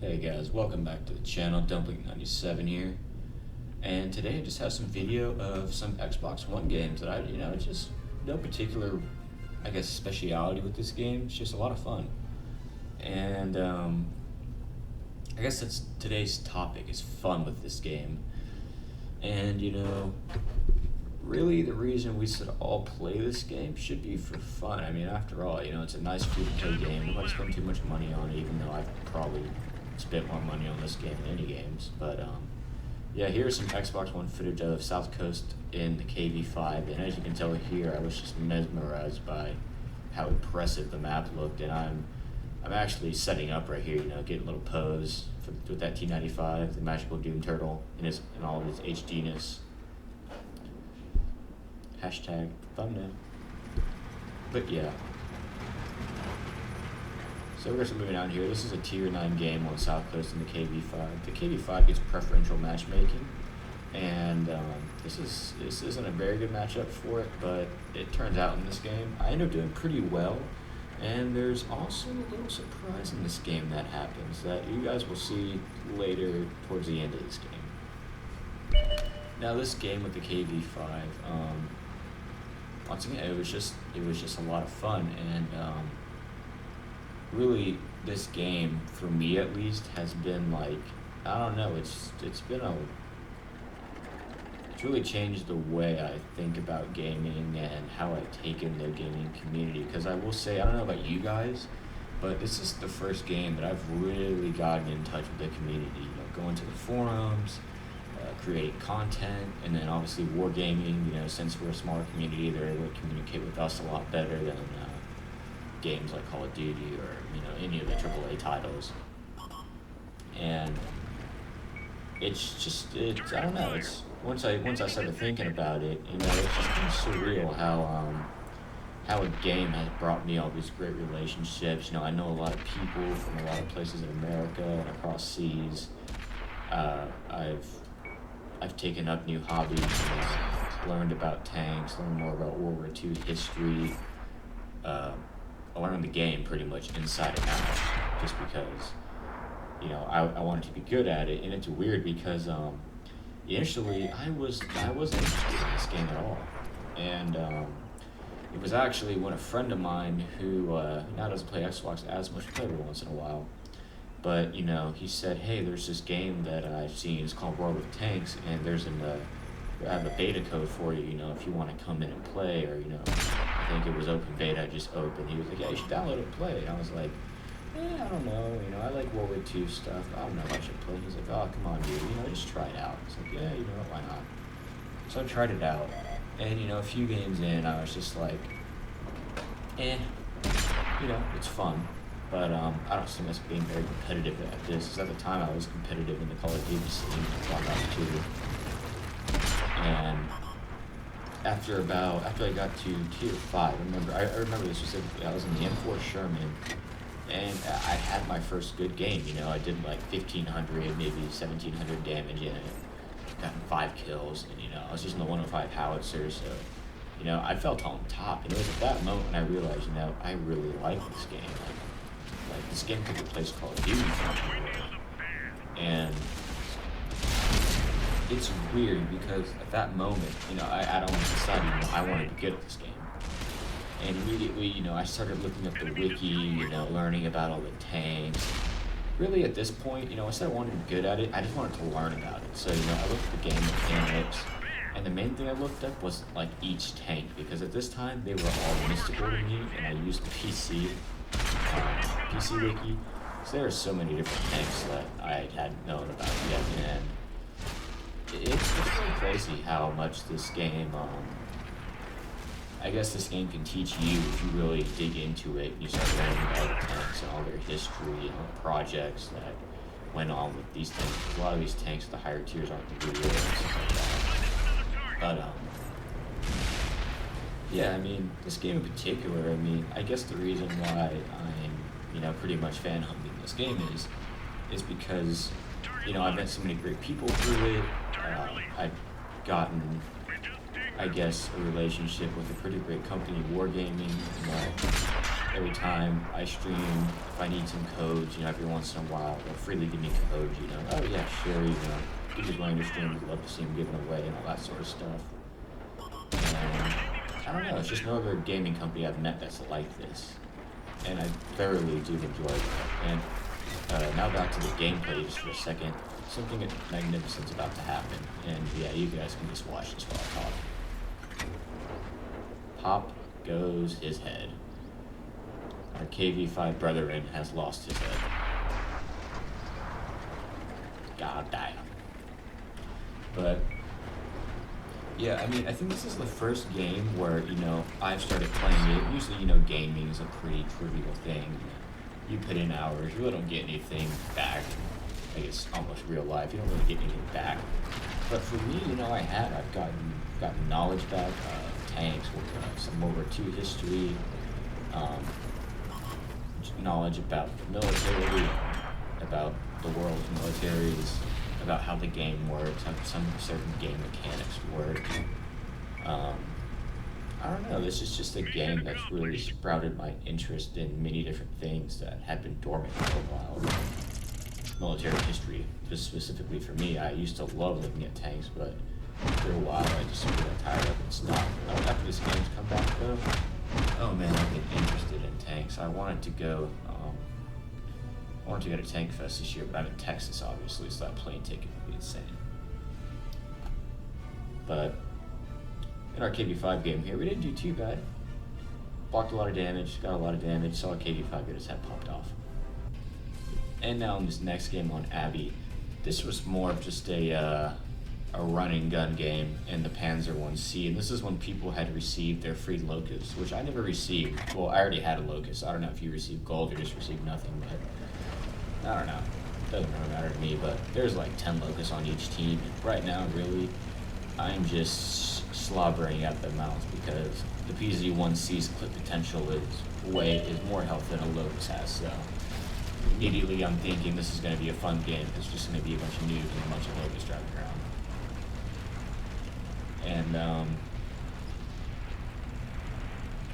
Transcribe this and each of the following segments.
Hey guys, welcome back to the channel. d0ntblink 97 here, and today I just have some video of some Xbox One games that it's just no particular, speciality with this game. It's just a lot of fun, and I guess that's today's topic is fun with this game, and really the reason we should all play this game should be for fun. I mean, after all, it's a nice free-to-play game. Nobody spend too much money on it, even though I've probably spent more money on this game than any games. But yeah, here's some Xbox One footage of South Coast in the KV5, and as you can tell here, I was just mesmerized by how impressive the map looked. And I'm actually setting up right here, getting a little pose with that T95, the magical Doom Turtle, in all of his HDness. Hashtag thumbnail. But yeah. So we're just moving on here. This is a tier 9 game on South Coast in the KV5. The KV5 gets preferential matchmaking, and this isn't a very good matchup for it, but it turns out in this game I end up doing pretty well. And there's also a little surprise in this game that happens that you guys will see later towards the end of this game. Now this game with the KV5, once again, it was just a lot of fun, and really, this game, for me at least, has been like, I don't know, it's really changed the way I think about gaming and how I take in the gaming community. Because I will say, I don't know about you guys, but this is the first game that I've really gotten in touch with the community. Going to the forums, creating content, and then obviously wargaming. Since we're a smaller community, they're able to communicate with us a lot better than games like Call of Duty or any of the AAA titles. And it's I don't know, it's once I started thinking about it, it's just kind of surreal how a game has brought me all these great relationships. I know a lot of people from a lot of places in America and across seas. I've taken up new hobbies, learned about tanks, learned more about World War II history. I learned the game pretty much inside and out, just because I wanted to be good at it. And it's weird because initially I wasn't interested in this game at all, and it was actually when a friend of mine who now doesn't play Xbox as much, play every once in a while, but he said, hey, there's this game that I've seen, it's called World of Tanks, and I have a beta code for you, if you want to come in and play, or I think it was open beta, I just opened. He was like, yeah, you should download it and play. And I was like, yeah, I don't know, I like World War II stuff, I don't know if I should play. He's like, oh, come on, dude, just try it out. I was like, yeah, why not? So I tried it out, and a few games in, I was just like, it's fun. But I don't see us being very competitive at this, because at the time I was competitive in the Call of Duty scene, Black Ops 2. And after I got to tier 5, I remember this specifically. I was in the M4 Sherman, and I had my first good game. I did like 1,500, maybe 1,700 damage in it, gotten 5 kills, and I was using the 105 howitzer, so I felt on top. And it was at that moment when I realized, I really like this game. Like this game could replace Call of Duty, and it's weird because at that moment, I don't decide, I want to be good at this game. And immediately, I started looking up the wiki, learning about all the tanks. Really, at this point, instead of wanting to be good at it, I just wanted to learn about it. So, I looked at the game mechanics, and the main thing I looked up was, like, each tank, because at this time, they were all mystical to me, and I used the PC wiki. So there are so many different tanks that I hadn't known about yet, and it's really crazy how much this game, this game can teach you if you really dig into it. You start learning about the tanks and all their history, projects that went on with these tanks. A lot of these tanks, the higher tiers, aren't the real and stuff like that. But yeah, this game in particular, I guess the reason why I'm, pretty much fan-humping this game is because, I've met so many great people through it. I've gotten, a relationship with a pretty great company, Wargaming. every time I stream, if I need some codes, every once in a while, they'll freely give me codes, oh yeah, sure, if he's running your stream, we'd love to see him given away and all that sort of stuff. And I don't know, it's just no other gaming company I've met that's like this. And I thoroughly do enjoy it. And now back to the gameplay just for a second. Something magnificent's about to happen. And yeah, you guys can just watch this while I talk. Pop goes his head. Our KV5 brethren has lost his head. God damn. But yeah, I mean, I think this is the first game where, I've started playing it. Usually, gaming is a pretty trivial thing. You put in hours, you really don't get anything back. I guess almost real life, you don't really get anything back. But for me, I've gotten knowledge back, tanks, some World War II history, knowledge about the military, about the world's militaries, about how the game works, how some certain game mechanics work. I don't know, this is just a game that's really sprouted my interest in many different things that had been dormant for a while. Military history, just specifically for me, I used to love looking at tanks, but after a while I just got tired of it and stopped. After this game's come back though, oh man, I've been interested in tanks. I wanted to go to Tank Fest this year, but I'm in Texas obviously, so that plane ticket would be insane. But in our KV5 game here, we didn't do too bad. Blocked a lot of damage, got a lot of damage, saw a KV5 get his head popped off. And now in this next game on Abby, this was more of just a run and gun game in the Panzer 1C, and this is when people had received their free Locust, which I never received. Well, I already had a Locust. I don't know if you received gold or just received nothing, but I don't know. Doesn't really matter to me, but there's like 10 Locusts on each team, and right now, really, I'm just slobbering at the mouth because the PZ-1C's clip potential is more health than a Locust has, so immediately I'm thinking this is going to be a fun game. It's just going to be a bunch of noobs and a bunch of Locusts driving around.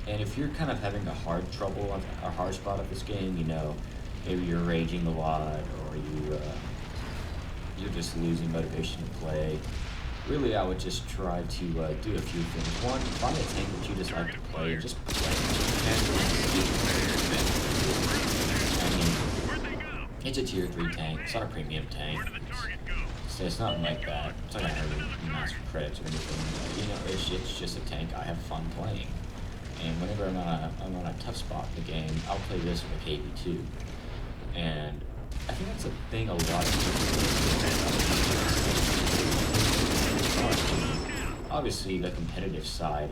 And if you're kind of having a hard spot at this game, maybe you're raging a lot, or you're just losing motivation to play. Really, I would just try to do a few things. One, find a tank that you just like to play and just play. It's a tier 3 tank. It's not a premium tank. It's not like that. It's not gonna earn you massive credits or anything. It's just a tank I have fun playing. And whenever I'm on a tough spot in the game, I'll play this with a KV2. And I think that's a thing a lot of people. Obviously, the competitive side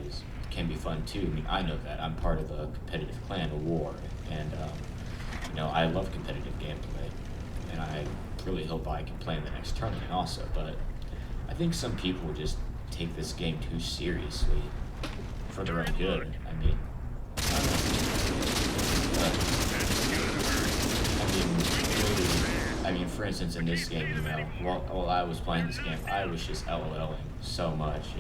can be fun too. I mean, I know that. I'm part of a competitive clan, a war, and I love competitive gameplay, and I really hope I can play in the next tournament also. But I think some people just take this game too seriously for their own good. I mean, for instance, in this game, while I was playing this game, I was just LOLing so much,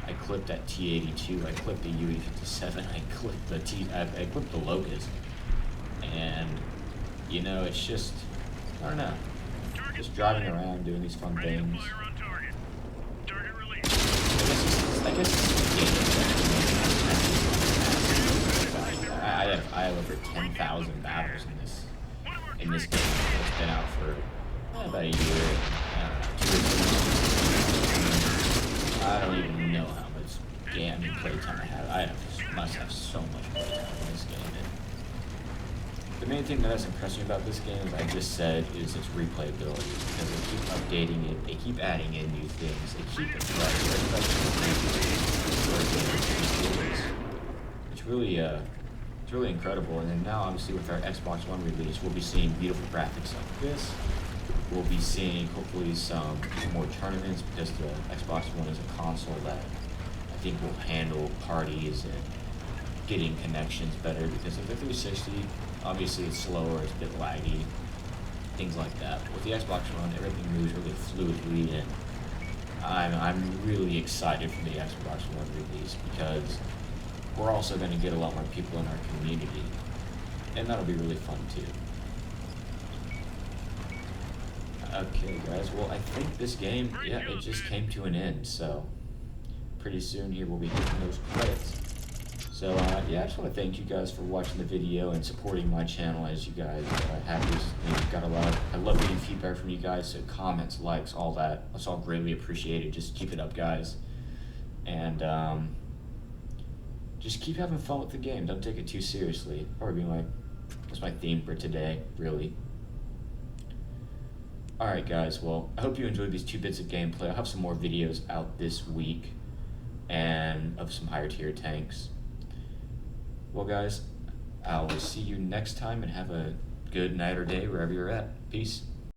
I clipped that T-82, I clipped the UE-57, I clipped the Locust, and, it's just, I don't know, just driving around, doing these fun things. I guess I have over 10,000 battles in this game. It's been out for about a year. I don't even know how much playtime I have. I must have so much playtime in this game. And the main thing that has impressed me about this game, as I just said, is its replayability, because they keep updating it, they keep adding in new things, they keep it fresh. It's really incredible. And then now, obviously, with our Xbox One release, we'll be seeing beautiful graphics like this. We'll be seeing, hopefully, some more tournaments, because the Xbox One is a console that I think will handle parties and getting connections better, because of the 360, obviously it's slower, it's a bit laggy, things like that. With the Xbox One, everything moves really fluidly, and I'm really excited for the Xbox One release, because we're also going to get a lot more people in our community. and that'll be really fun too. Okay, guys, well, I think this game, yeah, it just came to an end, so pretty soon here we'll be hitting those credits. So, yeah, I just want to thank you guys for watching the video and supporting my channel as you guys have recently got a lot. I love getting feedback from you guys, so comments, likes, all that. That's all greatly appreciated. Just keep it up, guys. And just keep having fun with the game. Don't take it too seriously. Or being like, that's my theme for today, really. Alright, guys, well, I hope you enjoyed these 2 bits of gameplay. I'll have some more videos out this week and of some higher tier tanks. Well, guys, I'll see you next time, and have a good night or day wherever you're at. Peace.